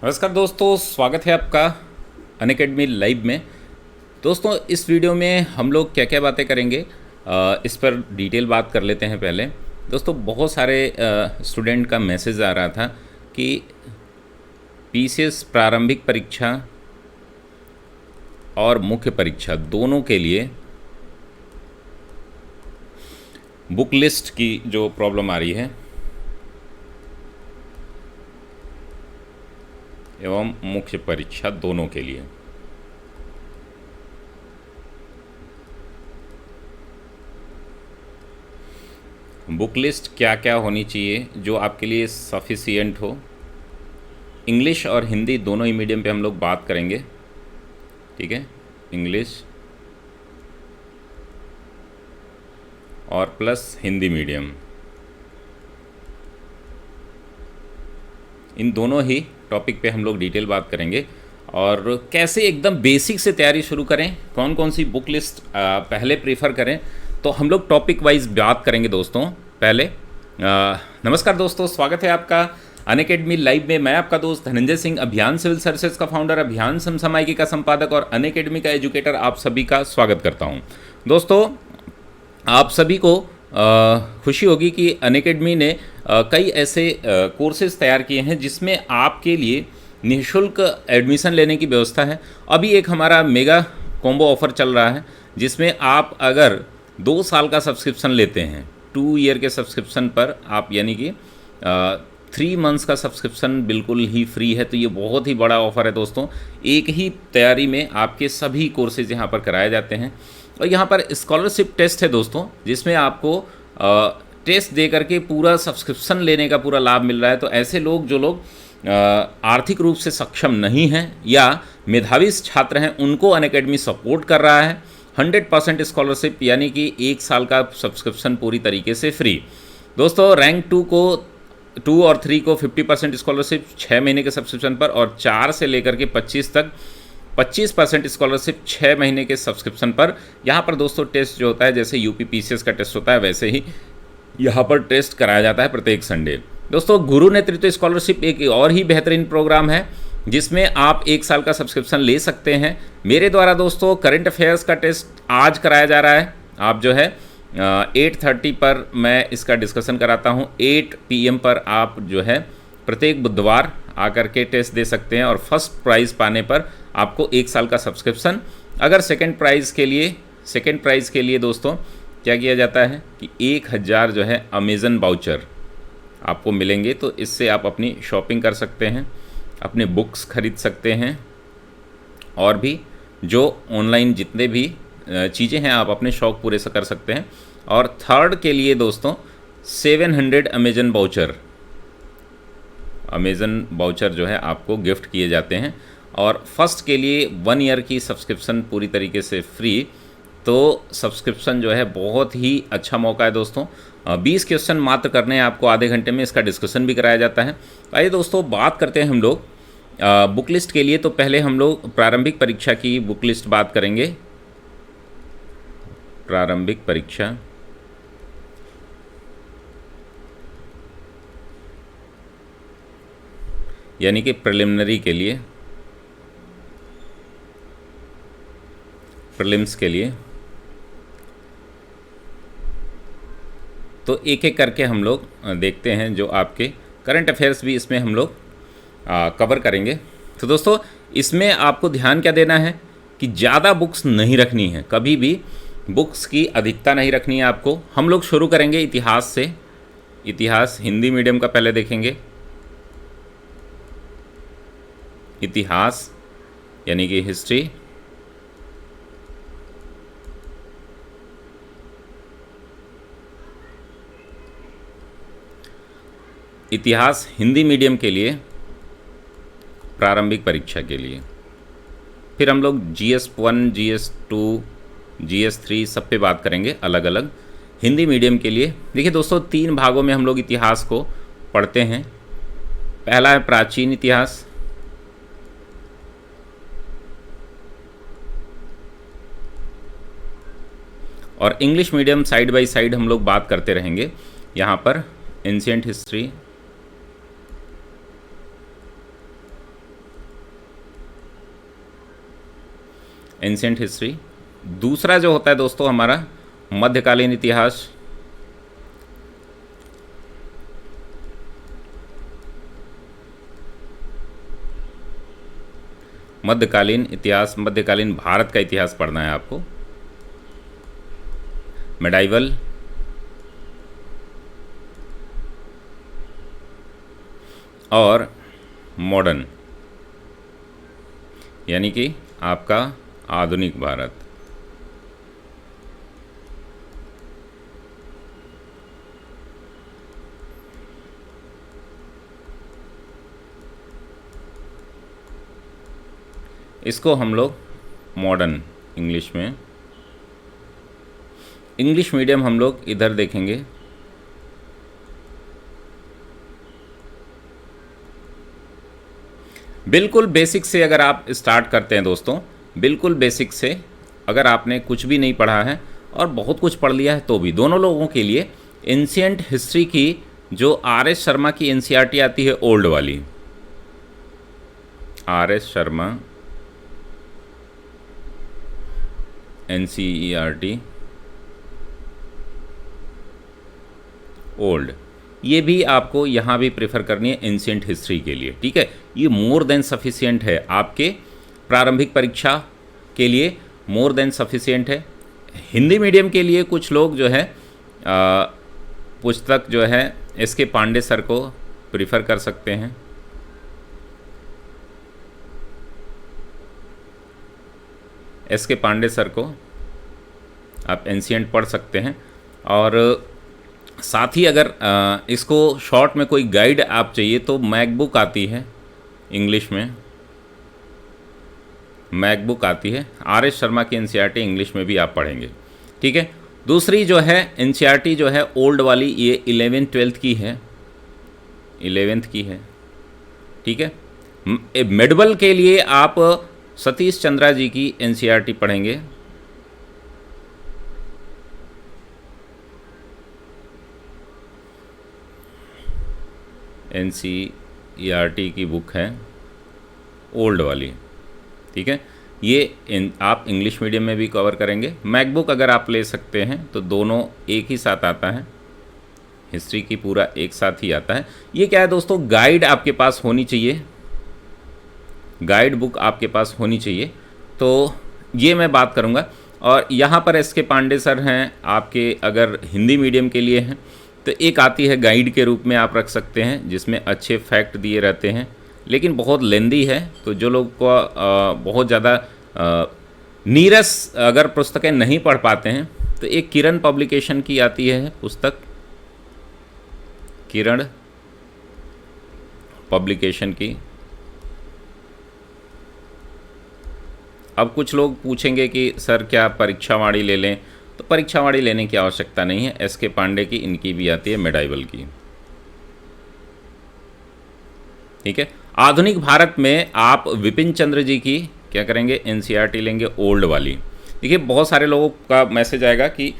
नमस्कार दोस्तों, स्वागत है आपका अनअकैडमी लाइव में। दोस्तों, इस वीडियो में हम लोग क्या क्या बातें करेंगे इस पर डिटेल बात कर लेते हैं। पहले दोस्तों, बहुत सारे स्टूडेंट का मैसेज आ रहा था कि पीसीएस प्रारंभिक परीक्षा और मुख्य परीक्षा दोनों के लिए बुक लिस्ट की जो प्रॉब्लम आ रही है एवं मुख्य परीक्षा दोनों के लिए। बुक लिस्ट क्या क्या होनी चाहिए जो आपके लिए सफिशिएंट हो। इंग्लिश और हिंदी दोनों ही मीडियम पे हम लोग बात करेंगे, ठीक है। इंग्लिश और प्लस हिंदी मीडियम, इन दोनों ही टॉपिक पे हम लोग डिटेल बात करेंगे और कैसे एकदम बेसिक से तैयारी शुरू करें, कौन कौन सी बुक लिस्ट पहले प्रीफर करें, तो हम लोग टॉपिक वाइज बात करेंगे दोस्तों। पहले नमस्कार दोस्तों, स्वागत है आपका अनअकैडमी लाइव में। मैं आपका दोस्त धनंजय सिंह, अभियान सिविल सर्विसेज का फाउंडर, अभियान समसामयिकी का संपादक और अनअकैडमी का एजुकेटर, आप सभी का स्वागत करता हूं। दोस्तों, आप सभी को खुशी होगी कि अनअकैडमी ने कई ऐसे कोर्सेज तैयार किए हैं जिसमें आपके लिए निःशुल्क एडमिशन लेने की व्यवस्था है। अभी एक हमारा मेगा कॉम्बो ऑफ़र चल रहा है जिसमें आप अगर 2 साल का सब्सक्रिप्शन लेते हैं, 2 ईयर के सब्सक्रिप्शन पर आप, यानी कि 3 मंथ्स का सब्सक्रिप्शन बिल्कुल ही फ्री है। तो ये बहुत ही बड़ा ऑफ़र है दोस्तों। एक ही तैयारी में आपके सभी कोर्सेज यहाँ पर कराए जाते हैं और यहाँ पर स्कॉलरशिप टेस्ट है दोस्तों, जिसमें आपको टेस्ट दे करके पूरा सब्सक्रिप्शन लेने का पूरा लाभ मिल रहा है। तो ऐसे लोग, जो लोग आर्थिक रूप से सक्षम नहीं हैं या मेधावी छात्र हैं, उनको अनअकैडमी सपोर्ट कर रहा है। 100% स्कॉलरशिप, यानी कि 1 साल का सब्सक्रिप्शन पूरी तरीके से फ्री। दोस्तों, रैंक 2 और 3 को 50% स्कॉलरशिप 6 महीने के सब्सक्रिप्शन पर, और 4 से लेकर के 25 तक 25% स्कॉलरशिप 6 महीने के सब्सक्रिप्शन पर। यहाँ पर दोस्तों टेस्ट जो होता है, जैसे यूपी पीसीएस का टेस्ट होता है, वैसे ही यहाँ पर टेस्ट कराया जाता है प्रत्येक संडे। दोस्तों, गुरु नेतृत्व स्कॉलरशिप एक और ही बेहतरीन प्रोग्राम है जिसमें आप 1 साल का सब्सक्रिप्शन ले सकते हैं। मेरे द्वारा दोस्तों करंट अफेयर्स का टेस्ट आज कराया जा रहा है। आप जो है 8:30 पर मैं इसका डिस्कशन कराता हूँ। 8 PM पर आप जो है प्रत्येक बुधवार आकर के टेस्ट दे सकते हैं और फर्स्ट प्राइज़ पाने पर आपको 1 साल का सब्सक्रिप्शन। अगर सेकंड प्राइज़ के लिए दोस्तों क्या किया जाता है कि 1000 जो है अमेज़न वाउचर आपको मिलेंगे। तो इससे आप अपनी शॉपिंग कर सकते हैं, अपने बुक्स खरीद सकते हैं, और भी जो ऑनलाइन जितने भी चीज़ें हैं आप अपने शौक़ पूरे से कर सकते हैं। और थर्ड के लिए दोस्तों 700 अमेज़न वाउचर जो है आपको गिफ्ट किए जाते हैं। और फर्स्ट के लिए 1 ईयर की सब्सक्रिप्शन पूरी तरीके से फ्री। तो सब्सक्रिप्शन जो है बहुत ही अच्छा मौका है दोस्तों। 20 क्वेश्चन मात्र करने हैं आपको, आधे घंटे में इसका डिस्कशन भी कराया जाता है। आइए दोस्तों, बात करते हैं हम लोग बुक लिस्ट के लिए। तो पहले हम लोग प्रारंभिक परीक्षा की बुक लिस्ट बात करेंगे। प्रारंभिक परीक्षा, यानी कि प्रिलिमिनरी के लिए, प्रीलिम्स के लिए। तो एक एक करके हम लोग देखते हैं, जो आपके करंट अफेयर्स भी इसमें हम लोग कवर करेंगे। तो दोस्तों, इसमें आपको ध्यान क्या देना है कि ज़्यादा बुक्स नहीं रखनी है, कभी भी बुक्स की अधिकता नहीं रखनी है आपको। हम लोग शुरू करेंगे इतिहास से। इतिहास हिंदी मीडियम का पहले देखेंगे। इतिहास यानी कि हिस्ट्री। इतिहास हिंदी मीडियम के लिए प्रारंभिक परीक्षा के लिए। फिर हम लोग GS1, GS2, GS3 सब पे बात करेंगे अलग अलग। हिंदी मीडियम के लिए देखिए दोस्तों, 3 भागों में हम लोग इतिहास को पढ़ते हैं। पहला है प्राचीन इतिहास, और English medium side by side हम लोग बात करते रहेंगे। यहाँ पर एंशिएंट हिस्ट्री, एंशिएंट हिस्ट्री। दूसरा जो होता है दोस्तों हमारा मध्यकालीन इतिहास। मध्यकालीन इतिहास, मध्यकालीन भारत का इतिहास पढ़ना है आपको। मेडाइवल, और मॉडर्न, यानी कि आपका आधुनिक भारत। इसको हम लोग मॉडर्न इंग्लिश में, इंग्लिश मीडियम हम लोग इधर देखेंगे। बिल्कुल बेसिक से अगर आप स्टार्ट करते हैं दोस्तों, बिल्कुल बेसिक से, अगर आपने कुछ भी नहीं पढ़ा है और बहुत कुछ पढ़ लिया है तो भी, दोनों लोगों के लिए एंशिएंट हिस्ट्री की जो आर.एस. शर्मा की एनसीईआरटी आती है ओल्ड वाली, आर.एस. शर्मा एनसीईआरटी ओल्ड, ये भी आपको यहाँ भी प्रेफर करनी है एंशिएंट हिस्ट्री के लिए, ठीक है। ये मोर देन सफिशिएंट है आपके प्रारंभिक परीक्षा के लिए, मोर देन सफिशिएंट है। हिंदी मीडियम के लिए कुछ लोग जो है पुस्तक जो है एस.के. पांडे सर को प्रेफर कर सकते हैं। एस.के. पांडे सर को आप एंशिएंट पढ़ सकते हैं। और साथ ही अगर इसको शॉर्ट में कोई गाइड आप चाहिए तो मैकबुक आती है इंग्लिश में, मैकबुक आती है, आर.एस. शर्मा की एनसीईआरटी इंग्लिश में भी आप पढ़ेंगे, ठीक है। दूसरी जो है एनसीईआरटी जो है ओल्ड वाली, ये 11th-12th की है, 11th की है, ठीक है। मेडबल के लिए आप सतीश चंद्रा जी की एनसीईआरटी पढ़ेंगे। एनसीईआरटी की बुक है ओल्ड वाली, ठीक है। ये आप इंग्लिश मीडियम में भी कवर करेंगे। मैकबुक अगर आप ले सकते हैं तो दोनों एक ही साथ आता है, हिस्ट्री की पूरा एक साथ ही आता है। ये क्या है दोस्तों, गाइड आपके पास होनी चाहिए, गाइड बुक आपके पास होनी चाहिए, तो ये मैं बात करूँगा। और यहाँ पर एस.के. पांडे सर हैं आपके, अगर हिंदी मीडियम के लिए हैं तो एक आती है गाइड के रूप में आप रख सकते हैं, जिसमें अच्छे फैक्ट दिए रहते हैं, लेकिन बहुत लेंदी है, तो जो लोग को बहुत ज़्यादा नीरस अगर पुस्तकें नहीं पढ़ पाते हैं तो एक किरण पब्लिकेशन की आती है पुस्तक, किरण पब्लिकेशन की। अब कुछ लोग पूछेंगे कि सर क्या परीक्षावाणी ले लें, तो परीक्षावाणी लेने की आवश्यकता नहीं है, एस.के. पांडे की इनकी भी आती है मेडाइवल की, ठीक है। आधुनिक भारत में आप विपिन चंद्र जी की क्या करेंगे, एनसीईआरटी लेंगे ओल्ड वाली। देखिए बहुत सारे लोगों का मैसेज आएगा कि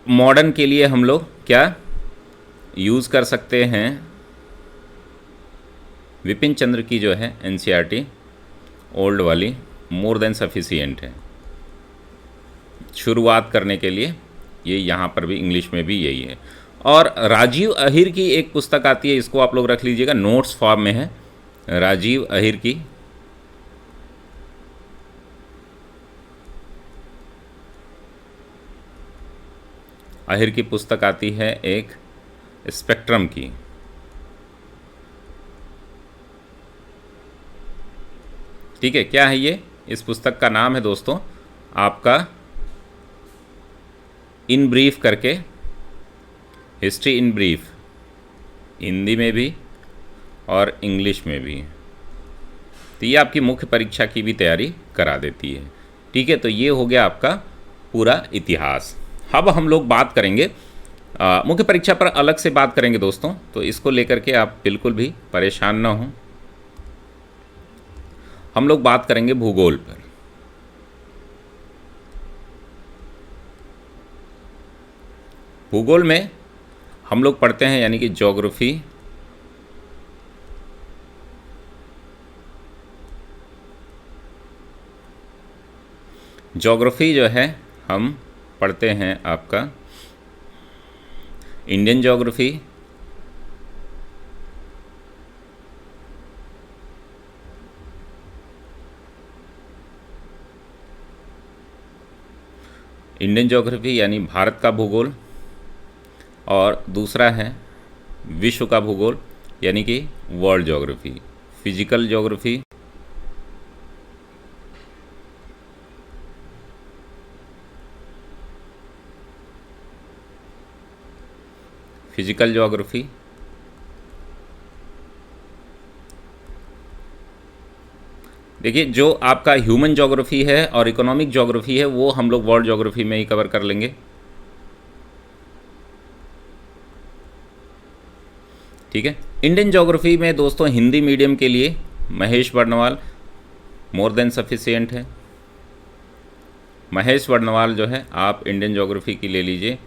मॉडर्न के लिए हम लोग क्या यूज़ कर सकते हैं, विपिन चंद्र की जो है एनसीईआरटी ओल्ड वाली मोर देन सफिशिएंट है शुरुआत करने के लिए। ये यहाँ पर भी इंग्लिश में भी यही है। और राजीव अहिर की एक पुस्तक आती है, इसको आप लोग रख लीजिएगा, नोट्स फॉर्म में है, राजीव अहिर की, अहिर की पुस्तक आती है एक स्पेक्ट्रम की, ठीक है। क्या है ये, इस पुस्तक का नाम है दोस्तों आपका इन ब्रीफ करके, हिस्ट्री इन ब्रीफ, हिंदी में भी और इंग्लिश में भी, तो ये आपकी मुख्य परीक्षा की भी तैयारी करा देती है, ठीक है। तो ये हो गया आपका पूरा इतिहास। अब हम लोग बात करेंगे मुख्य परीक्षा पर अलग से बात करेंगे दोस्तों, तो इसको लेकर के आप बिल्कुल भी परेशान ना हों। हम लोग बात करेंगे भूगोल पर। भूगोल में हम लोग पढ़ते हैं यानी कि ज्योग्राफी, ज्योग्राफी जो है हम पढ़ते हैं आपका इंडियन ज्योग्राफी, इंडियन ज्योग्राफी यानी भारत का भूगोल, और दूसरा है विश्व का भूगोल यानी कि world geography. Physical geography, physical geography, देखिए जो आपका ह्यूमन ज्योग्राफी है और इकोनॉमिक ज्योग्राफी है वो हम लोग वर्ल्ड ज्योग्राफी में ही कवर कर लेंगे। ठीक है। इंडियन ज्योग्राफी में दोस्तों हिंदी मीडियम के लिए Mahesh Barnwal more than sufficient है। महेश बर्नवाल जो है आप इंडियन ज्योग्राफी की ले लीजिए।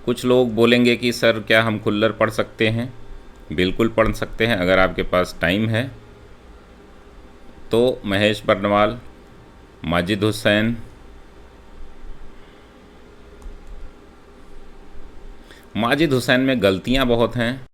कुछ लोग बोलेंगे कि सर क्या हम खुल्लर पढ़ सकते हैं? बिल्कुल पढ़ सकते हैं अगर आपके पास टाइम है तो। महेश बर्नवाल, माजिद हुसैन, माजिद हुसैन में गलतियां बहुत हैं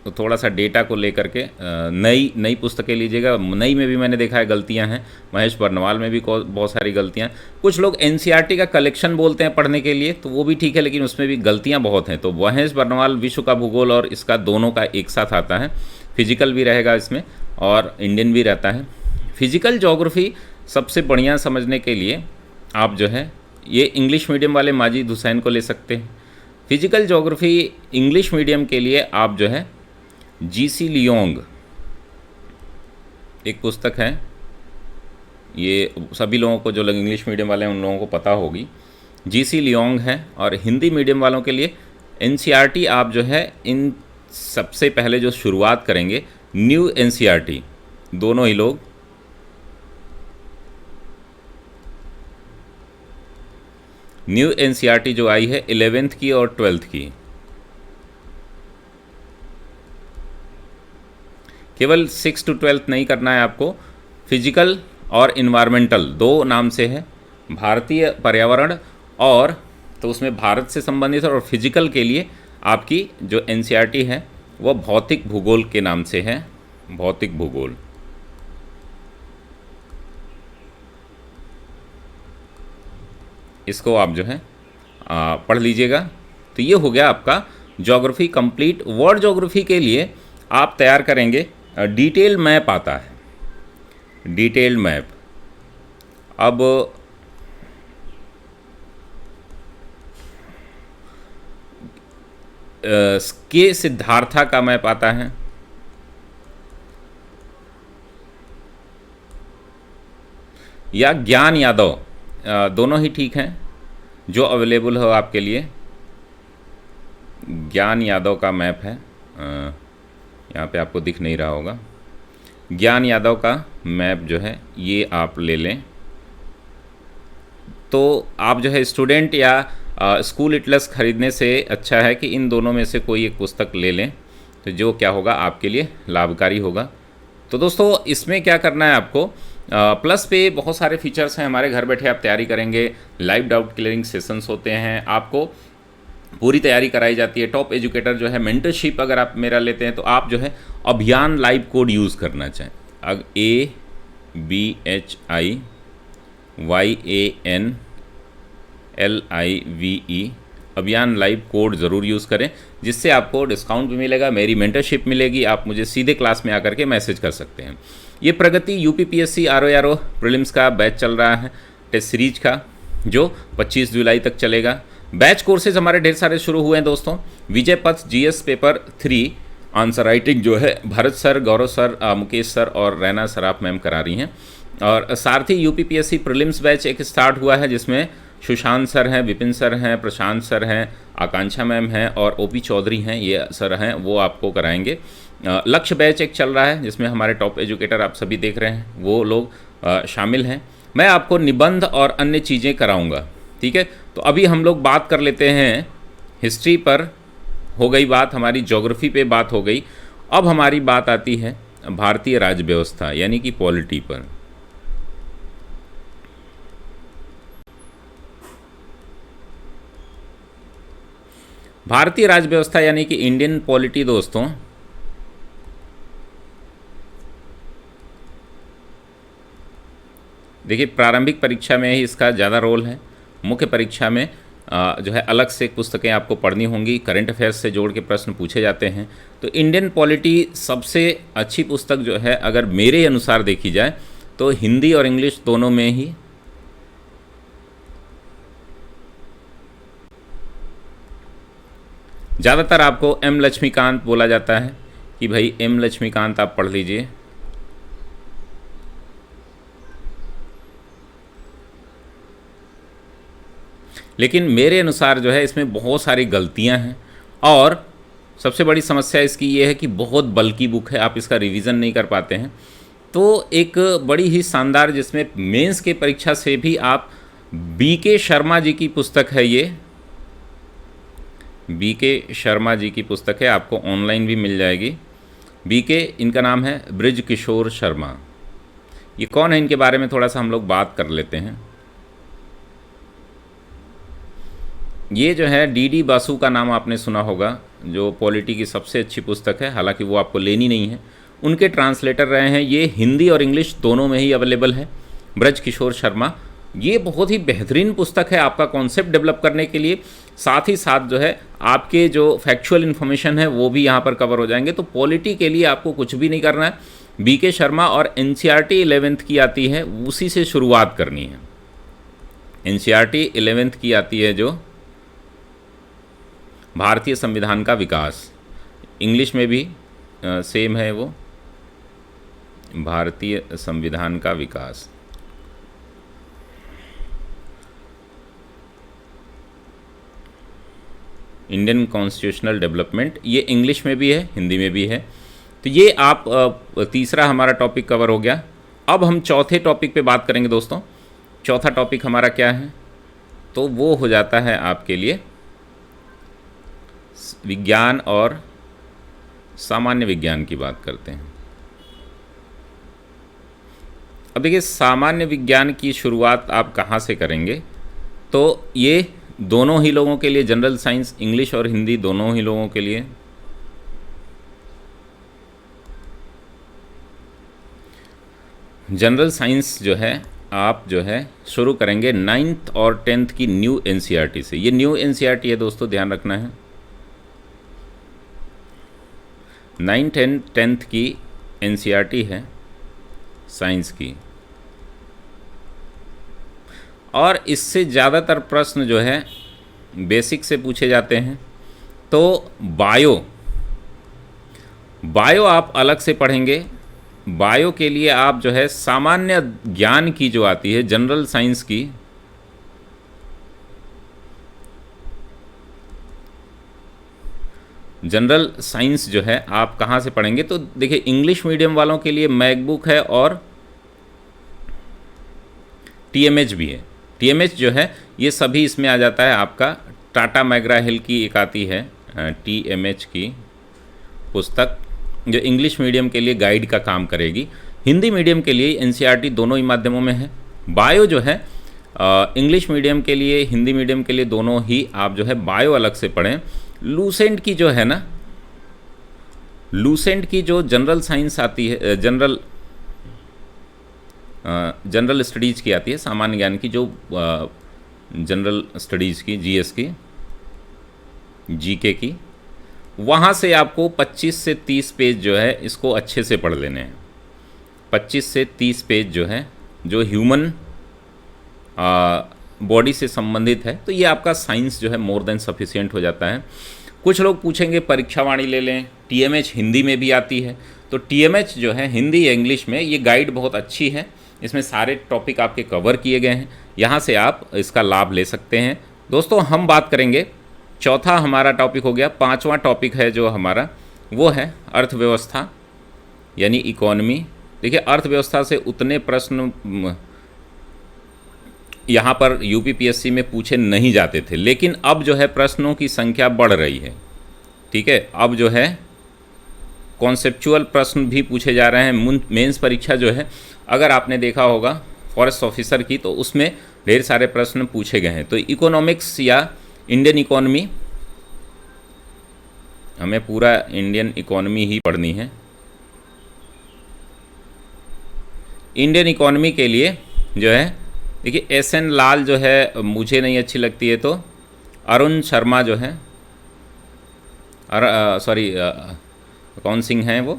तो थोड़ा सा डेटा को लेकर के नई पुस्तकें लीजिएगा। नई में भी मैंने देखा है गलतियां हैं, महेश बर्नवाल में भी बहुत सारी गलतियां। कुछ लोग एनसीईआरटी का कलेक्शन बोलते हैं पढ़ने के लिए तो वो भी ठीक है, लेकिन उसमें भी गलतियां बहुत हैं। तो महेश बर्नवाल विश्व का भूगोल और इसका दोनों का एक साथ आता है, फिजिकल भी रहेगा इसमें और इंडियन भी रहता है। फिजिकल ज्योग्राफी सबसे बढ़िया समझने के लिए आप जो है ये इंग्लिश मीडियम वाले माजिद हुसैन को ले सकते हैं। फिजिकल ज्योग्राफी इंग्लिश मीडियम के लिए आप जो है जीसी लियोंग एक पुस्तक है, ये सभी लोगों को जो लोग इंग्लिश मीडियम वाले हैं उन लोगों को पता होगी, जीसी लियोंग है। और हिंदी मीडियम वालों के लिए एनसीईआरटी आप जो है इन सबसे पहले जो शुरुआत करेंगे न्यू एनसीईआरटी, दोनों ही लोग न्यू एनसीईआरटी जो आई है 11th की और 12th की, केवल 6 to 12th नहीं करना है आपको। फिजिकल और इन्वायरमेंटल दो नाम से है, भारतीय पर्यावरण और तो उसमें भारत से संबंधित है, और फिजिकल के लिए आपकी जो एनसीईआरटी है वो भौतिक भूगोल के नाम से है, भौतिक भूगोल। इसको आप जो है पढ़ लीजिएगा। तो ये हो गया आपका ज्योग्राफी कंप्लीट। वर्ल्ड ज्योग्राफी के लिए आप तैयार करेंगे डिटेल मैप आता है, डिटेल मैप। अब के सिद्धार्था का मैप आता है, या ज्ञान यादव, दोनों ही ठीक हैं, जो अवेलेबल हो आपके लिए। ज्ञान यादव का मैप है, यहाँ पे आपको दिख नहीं रहा होगा। ज्ञान यादव का मैप जो है ये आप ले लें। तो आप जो है स्टूडेंट या स्कूल एटलस खरीदने से अच्छा है कि इन दोनों में से कोई एक पुस्तक ले लें, तो जो क्या होगा आपके लिए लाभकारी होगा। तो दोस्तों इसमें क्या करना है आपको, प्लस पे बहुत सारे फीचर्स हैं हमारे। घर बैठे आप तैयारी करेंगे, लाइव डाउट क्लियरिंग सेशंस होते हैं, आपको पूरी तैयारी कराई जाती है। टॉप एजुकेटर जो है मेंटरशिप अगर आप मेरा लेते हैं तो आप जो है अभियान लाइव कोड यूज़ करना चाहें, अब ABHIYANLIVE अभियान लाइव कोड ज़रूर यूज़ करें, जिससे आपको डिस्काउंट भी मिलेगा, मेरी मेंटरशिप मिलेगी। आप मुझे सीधे क्लास में आकर के मैसेज कर सकते हैं। ये प्रगति UPPSC RO प्रीलिम्स का बैच चल रहा है टेस्ट सीरीज का, जो 25 जुलाई तक चलेगा। बैच कोर्सेज हमारे ढेर सारे शुरू हुए हैं दोस्तों। विजय पथ GS पेपर 3 आंसर राइटिंग जो है भरत सर, गौरव सर, मुकेश सर और रैना सर आप मैम करा रही हैं। और साथ ही UPPSC प्रीलिम्स बैच एक स्टार्ट हुआ है, जिसमें सुशांत सर हैं, विपिन सर हैं, प्रशांत सर हैं, आकांक्षा मैम हैं और OP चौधरी हैं, ये सर हैं, वो आपको कराएंगे। लक्ष्य बैच एक चल रहा है जिसमें हमारे टॉप एजुकेटर आप सभी देख रहे हैं, वो लोग शामिल हैं। मैं आपको निबंध और अन्य चीज़ें कराऊंगा, ठीक है। तो अभी हम लोग बात कर लेते हैं हिस्ट्री पर, हो गई बात हमारी, ज्योग्राफी पे बात हो गई। अब हमारी बात आती है भारतीय राज्य व्यवस्था यानी कि पॉलिटी पर। भारतीय राज्य व्यवस्था यानी कि इंडियन पॉलिटी दोस्तों, देखिए प्रारंभिक परीक्षा में ही इसका ज़्यादा रोल है। मुख्य परीक्षा में जो है अलग से पुस्तकें आपको पढ़नी होंगी, करंट अफेयर्स से जोड़ के प्रश्न पूछे जाते हैं। तो इंडियन पॉलिटी सबसे अच्छी पुस्तक जो है अगर मेरे अनुसार देखी जाए तो हिंदी और इंग्लिश दोनों में ही ज़्यादातर आपको एम लक्ष्मीकांत बोला जाता है कि भाई एम लक्ष्मीकांत आप पढ़ लीजिए। लेकिन मेरे अनुसार जो है इसमें बहुत सारी गलतियां हैं और सबसे बड़ी समस्या इसकी ये है कि बहुत बल्कि बुक है, आप इसका रिवीजन नहीं कर पाते हैं। तो एक बड़ी ही शानदार, जिसमें मेंस के परीक्षा से भी आप बीके शर्मा जी की पुस्तक है, ये बीके शर्मा जी की पुस्तक है, आपको ऑनलाइन भी मिल जाएगी। बीके, इनका नाम है ब्रिज किशोर शर्मा। ये कौन है, इनके बारे में थोड़ा सा हम लोग बात कर लेते हैं। ये जो है डीडी बासु का नाम आपने सुना होगा, जो पॉलिटी की सबसे अच्छी पुस्तक है, हालांकि वो आपको लेनी नहीं है। उनके ट्रांसलेटर रहे हैं, ये हिंदी और इंग्लिश दोनों में ही अवेलेबल है, ब्रज किशोर शर्मा। ये बहुत ही बेहतरीन पुस्तक है आपका कॉन्सेप्ट डेवलप करने के लिए, साथ ही साथ जो है आपके जो फैक्चुअल इन्फॉर्मेशन है वो भी यहाँ पर कवर हो जाएंगे। तो पॉलिटी के लिए आपको कुछ भी नहीं करना है, बीके शर्मा और एनसीईआरटी 11th की आती है उसी से शुरुआत करनी है। एनसीईआरटी 11th की आती है जो भारतीय संविधान का विकास, इंग्लिश में भी सेम है वो, भारतीय संविधान का विकास। इंडियन कॉन्स्टिट्यूशनल डेवलपमेंट, ये इंग्लिश में भी है, हिंदी में भी है। तो ये आप तीसरा हमारा टॉपिक कवर हो गया। अब हम चौथे टॉपिक पे बात करेंगे दोस्तों। चौथा टॉपिक हमारा क्या है, तो वो हो जाता है आपके लिए विज्ञान और सामान्य विज्ञान की बात करते हैं। अब देखिए सामान्य विज्ञान की शुरुआत आप कहाँ से करेंगे, तो ये दोनों ही लोगों के लिए, जनरल साइंस इंग्लिश और हिंदी दोनों ही लोगों के लिए। जनरल साइंस जो है आप जो है शुरू करेंगे 9th और 10th की न्यू एनसीईआरटी से। ये न्यू एनसीईआरटी है दोस्तों, ध्यान रखना है। 9th and 10th की एनसीईआरटी है साइंस की, और इससे ज़्यादातर प्रश्न जो है बेसिक से पूछे जाते हैं। तो बायो आप अलग से पढ़ेंगे। बायो के लिए आप जो है सामान्य ज्ञान की जो आती है, जनरल साइंस की, जनरल साइंस जो है आप कहाँ से पढ़ेंगे, तो देखिए इंग्लिश मीडियम वालों के लिए मैकबुक है और टीएमएच भी है। टीएमएच जो है ये सभी इसमें आ जाता है आपका। टाटा मैग्रा हिल की एक आती है टीएमएच की पुस्तक, जो इंग्लिश मीडियम के लिए गाइड का काम करेगी। हिंदी मीडियम के लिए एनसीईआरटी दोनों ही माध्यमों में है। बायो जो है इंग्लिश मीडियम के लिए, हिंदी मीडियम के लिए दोनों ही आप जो है बायो अलग से पढ़ें। लूसेंट की जो है ना, लूसेंट की जो जनरल साइंस आती है, जनरल स्टडीज़ की आती है, सामान्य ज्ञान की जो जनरल स्टडीज़ की, जीएस की, जीके की, वहाँ से आपको 25 से 30 पेज जो है इसको अच्छे से पढ़ लेने हैं। 25 से 30 पेज जो है जो ह्यूमन बॉडी से संबंधित है, तो ये आपका साइंस जो है मोर देन सफिशिएंट हो जाता है। कुछ लोग पूछेंगे परीक्षावाणी ले लें, टीएमएच हिंदी में भी आती है। तो टीएमएच जो है हिंदी या इंग्लिश में, ये गाइड बहुत अच्छी है, इसमें सारे टॉपिक आपके कवर किए गए हैं, यहाँ से आप इसका लाभ ले सकते हैं। दोस्तों हम बात करेंगे, चौथा हमारा टॉपिक हो गया। पांचवा टॉपिक है जो हमारा, वो है अर्थव्यवस्था यानी इकोनॉमी। देखिए अर्थव्यवस्था से उतने प्रश्न यहाँ पर यूपीपीएससी में पूछे नहीं जाते थे, लेकिन अब जो है प्रश्नों की संख्या बढ़ रही है। ठीक है, अब जो है कॉन्सेप्चुअल प्रश्न भी पूछे जा रहे हैं। मेंस परीक्षा जो है, अगर आपने देखा होगा फॉरेस्ट ऑफिसर की, तो उसमें ढेर सारे प्रश्न पूछे गए हैं। तो इकोनॉमिक्स या इंडियन इकोनॉमी हमें पूरा इंडियन इकोनॉमी ही पढ़नी है। इंडियन इकोनॉमी के लिए जो है देखिए एस.एन. लाल जो है मुझे नहीं अच्छी लगती है, तो अरुण शर्मा जो है सॉरी कौन सिंह हैं वो,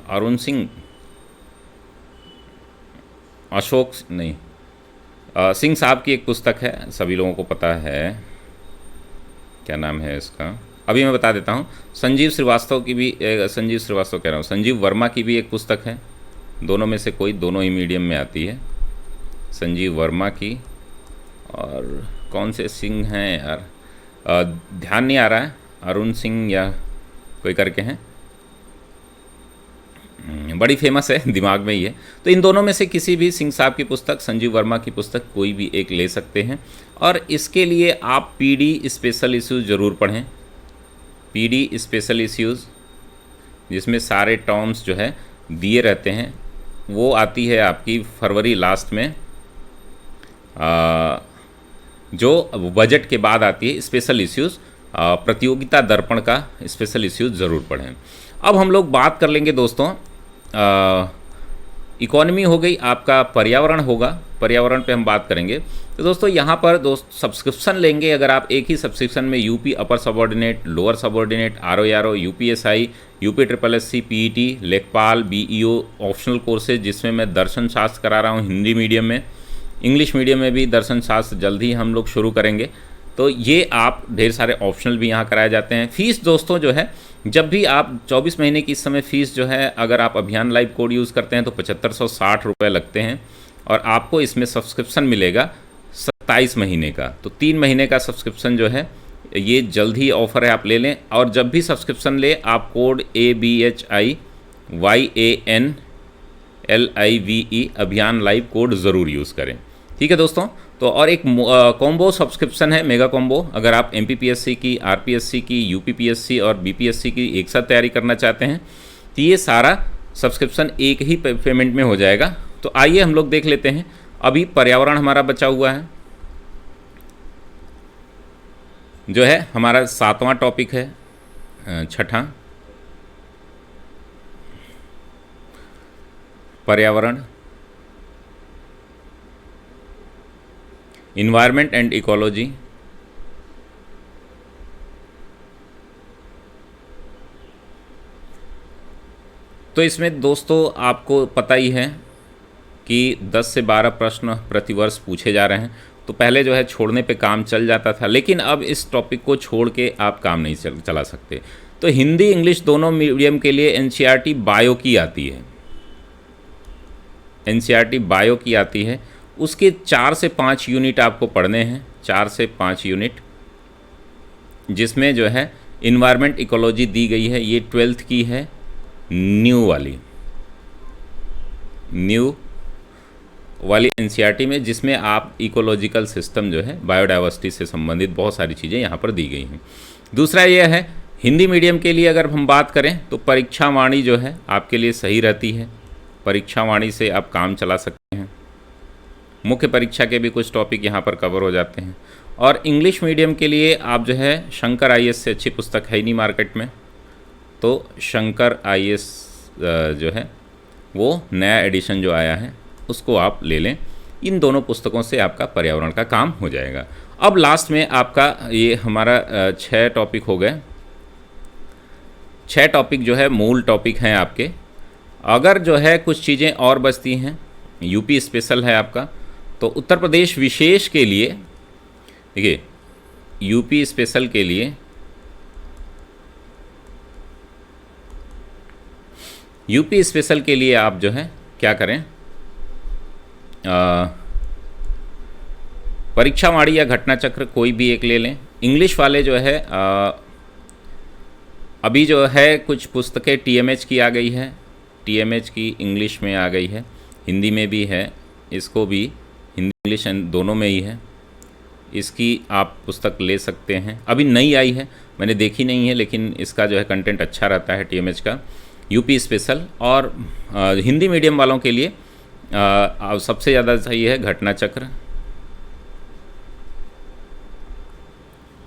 अरुण सिंह, अशोक नहीं, सिंह साहब की एक पुस्तक है, सभी लोगों को पता है, क्या नाम है इसका, अभी मैं बता देता हूँ। संजीव श्रीवास्तव की भी संजीव श्रीवास्तव कह रहा हूँ, संजीव वर्मा की भी एक पुस्तक है, दोनों में से कोई, दोनों ही मीडियम में आती है, संजीव वर्मा की, और कौन से सिंह हैं यार, ध्यान नहीं आ रहा है, अरुण सिंह या कोई करके हैं, बड़ी फेमस है, दिमाग में ही है। तो इन दोनों में से किसी भी सिंह साहब की पुस्तक, संजीव वर्मा की पुस्तक, कोई भी एक ले सकते हैं। और इसके लिए आप पीडी स्पेशल इश्यूज़ ज़रूर पढ़ें, पीडी स्पेशल इश्यूज़ जिसमें सारे टर्म्स जो है दिए रहते हैं, वो आती है आपकी फरवरी लास्ट में, जो बजट के बाद आती है स्पेशल इश्यूज़, प्रतियोगिता दर्पण का स्पेशल इश्यूज़ ज़रूर पढ़ें। अब हम लोग बात कर लेंगे दोस्तों, इकोनॉमी हो गई, आपका पर्यावरण होगा, पर्यावरण पे हम बात करेंगे। तो दोस्तों यहाँ पर सब्सक्रिप्शन लेंगे, अगर आप एक ही सब्सक्रिप्शन में UP upper subordinate, lower subordinate, RO, UPSI, UP SSSC, PET, लेखपाल, बीईओ, ऑप्शनल कोर्सेज जिसमें मैं दर्शन शास्त्र करा रहा हूँ हिंदी मीडियम में, इंग्लिश मीडियम में भी दर्शन शास्त्र जल्द ही हम लोग शुरू करेंगे, तो ये आप ढेर सारे ऑप्शनल भी यहाँ कराए जाते हैं। फ़ीस दोस्तों जो है, जब भी आप 24 महीने की इस समय फ़ीस जो है, अगर आप अभियान लाइव कोड यूज़ करते हैं तो 7560 रुपये लगते हैं, और आपको इसमें सब्सक्रिप्शन मिलेगा 27 महीने का। तो 3 महीने का सब्सक्रिप्शन जो है ये जल्द ही ऑफ़र है, आप ले लें। और जब भी सब्सक्रिप्शन ले आप कोड ABHIYANLIVE अभियान लाइव कोड ज़रूर यूज़ करें, ठीक है दोस्तों। तो और एक कॉम्बो सब्सक्रिप्शन है, मेगा कॉम्बो, अगर आप MPPSC की, RPSC की, UPPSC और BPSC की एक साथ तैयारी करना चाहते हैं तो ये सारा सब्सक्रिप्शन एक ही पेमेंट में हो जाएगा। तो आइए हम लोग देख लेते हैं। अभी पर्यावरण हमारा बचा हुआ है, जो है हमारा 7वां टॉपिक है, 6ठा पर्यावरण, इन्वायरमेंट एंड इकोलॉजी, तो इसमें दोस्तों आपको पता ही है कि 10 से 12 प्रश्न प्रतिवर्ष पूछे जा रहे हैं। तो पहले जो है छोड़ने पे काम चल जाता था, लेकिन अब इस टॉपिक को छोड़ के आप काम नहीं चला सकते। तो हिंदी इंग्लिश दोनों मीडियम के लिए NCERT बायो की आती है, NCERT बायो की आती है, उसके 4 से 5 यूनिट आपको पढ़ने हैं, 4 से 5 यूनिट, जिसमें जो है इन्वायरमेंट इकोलॉजी दी गई है, ये 12th की है, न्यू वाली NCERT में, जिसमें आप इकोलॉजिकल सिस्टम जो है, बायोडाइवर्सिटी से संबंधित बहुत सारी चीज़ें यहाँ पर दी गई हैं। दूसरा ये है, हिंदी मीडियम के लिए अगर हम बात करें तो परीक्षा वाणी जो है आपके लिए सही रहती है, परीक्षा वाणी से आप काम चला सकते हैं, मुख्य परीक्षा के भी कुछ टॉपिक यहाँ पर कवर हो जाते हैं। और इंग्लिश मीडियम के लिए आप जो है शंकर IAS से अच्छी पुस्तक है ही नहीं मार्केट में, तो शंकर IAS जो है वो नया एडिशन जो आया है उसको आप ले लें। इन दोनों पुस्तकों से आपका पर्यावरण का काम हो जाएगा। अब लास्ट में आपका ये हमारा 6 टॉपिक हो गए, 6 टॉपिक जो है मूल टॉपिक हैं आपके। अगर जो है कुछ चीज़ें और बचती हैं, यूपी स्पेशल है आपका, तो उत्तर प्रदेश विशेष के लिए देखिए, यूपी स्पेशल के लिए आप जो है क्या करें, परीक्षा वाणी या घटना चक्र कोई भी एक ले लें। इंग्लिश वाले जो है अभी जो है कुछ पुस्तकें TMH की आ गई है, TMH की इंग्लिश में आ गई है, हिंदी में भी है, इसको भी हिंदी इंग्लिश दोनों में ही है, इसकी आप पुस्तक ले सकते हैं। अभी नई आई है, मैंने देखी नहीं है, लेकिन इसका जो है कंटेंट अच्छा रहता है TMH का, यूपी स्पेशल। और हिंदी मीडियम वालों के लिए सबसे ज़्यादा सही है घटना चक्र,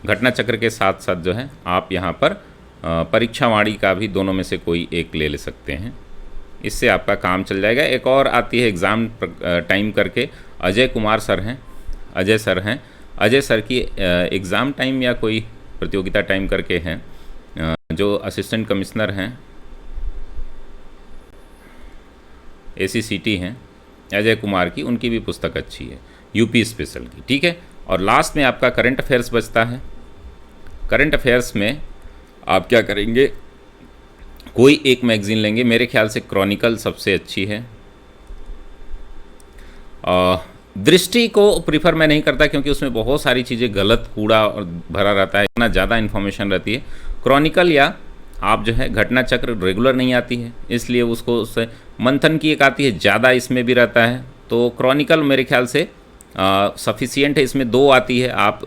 घटना चक्र के साथ साथ जो है आप यहाँ पर परीक्षावाणी का भी दोनों में से कोई एक ले सकते हैं। इससे आपका काम चल जाएगा। एक और आती है एग्ज़ाम टाइम करके, अजय कुमार सर हैं, अजय सर हैं। अजय सर की एग्ज़ाम टाइम या कोई प्रतियोगिता टाइम करके हैं, जो असिस्टेंट कमिश्नर हैं ACCT हैं, अजय कुमार की, उनकी भी पुस्तक अच्छी है, यूपी स्पेशल की। ठीक है। और लास्ट में आपका करंट अफेयर्स बचता है। करंट अफेयर्स में आप क्या करेंगे, कोई एक मैगज़ीन लेंगे। मेरे ख्याल से क्रॉनिकल सबसे अच्छी है। दृष्टि को प्रीफर मैं नहीं करता क्योंकि उसमें बहुत सारी चीज़ें गलत कूड़ा और भरा रहता है, इतना ज़्यादा इन्फॉर्मेशन रहती है। क्रॉनिकल या आप जो है घटना चक्र रेगुलर नहीं आती है, इसलिए उसको उससे मंथन की एक आती है, ज़्यादा इसमें भी रहता है। तो क्रॉनिकल मेरे ख्याल से सफिशियंट है। इसमें 2 आती है। आप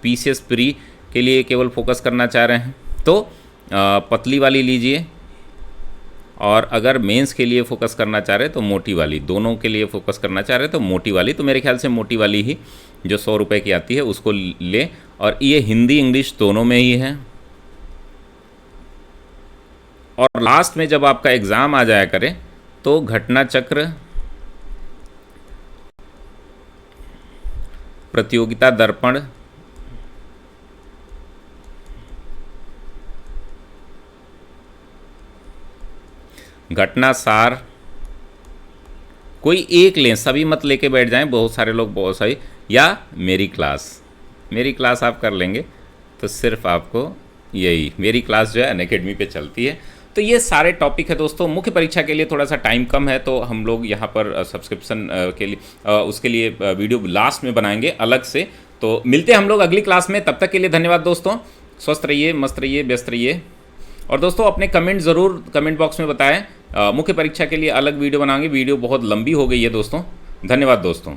PCS प्री के लिए केवल फोकस करना चाह रहे हैं तो पतली वाली लीजिए, और अगर मेंस के लिए फोकस करना चाह रहे हैं तो मोटी वाली। दोनों के लिए फोकस करना चाह रहे हैं तो मोटी वाली। तो मेरे ख्याल से मोटी वाली ही जो 100 रुपये की आती है उसको ले। और ये हिंदी इंग्लिश दोनों में ही है। और लास्ट में जब आपका एग्ज़ाम आ जाया करे तो घटना चक्र, प्रतियोगिता दर्पण, घटना सार, कोई एक लें, सभी मत लेके बैठ जाएं, बहुत सारे लोग बहुत सारी, या मेरी क्लास आप कर लेंगे तो सिर्फ आपको यही मेरी क्लास जो है अनअकैडमी पे चलती है। तो ये सारे टॉपिक है दोस्तों। मुख्य परीक्षा के लिए थोड़ा सा टाइम कम है तो हम लोग यहाँ पर सब्सक्रिप्शन के लिए उसके लिए वीडियो लास्ट में बनाएंगे अलग से। तो मिलते हैं हम लोग अगली क्लास में। तब तक के लिए धन्यवाद दोस्तों। स्वस्थ रहिए, मस्त रहिए, व्यस्त रहिए। और दोस्तों अपने कमेंट ज़रूर कमेंट बॉक्स में बताएं। मुख्य परीक्षा के लिए अलग वीडियो बनाएंगे। वीडियो बहुत लंबी हो गई है दोस्तों। धन्यवाद दोस्तों।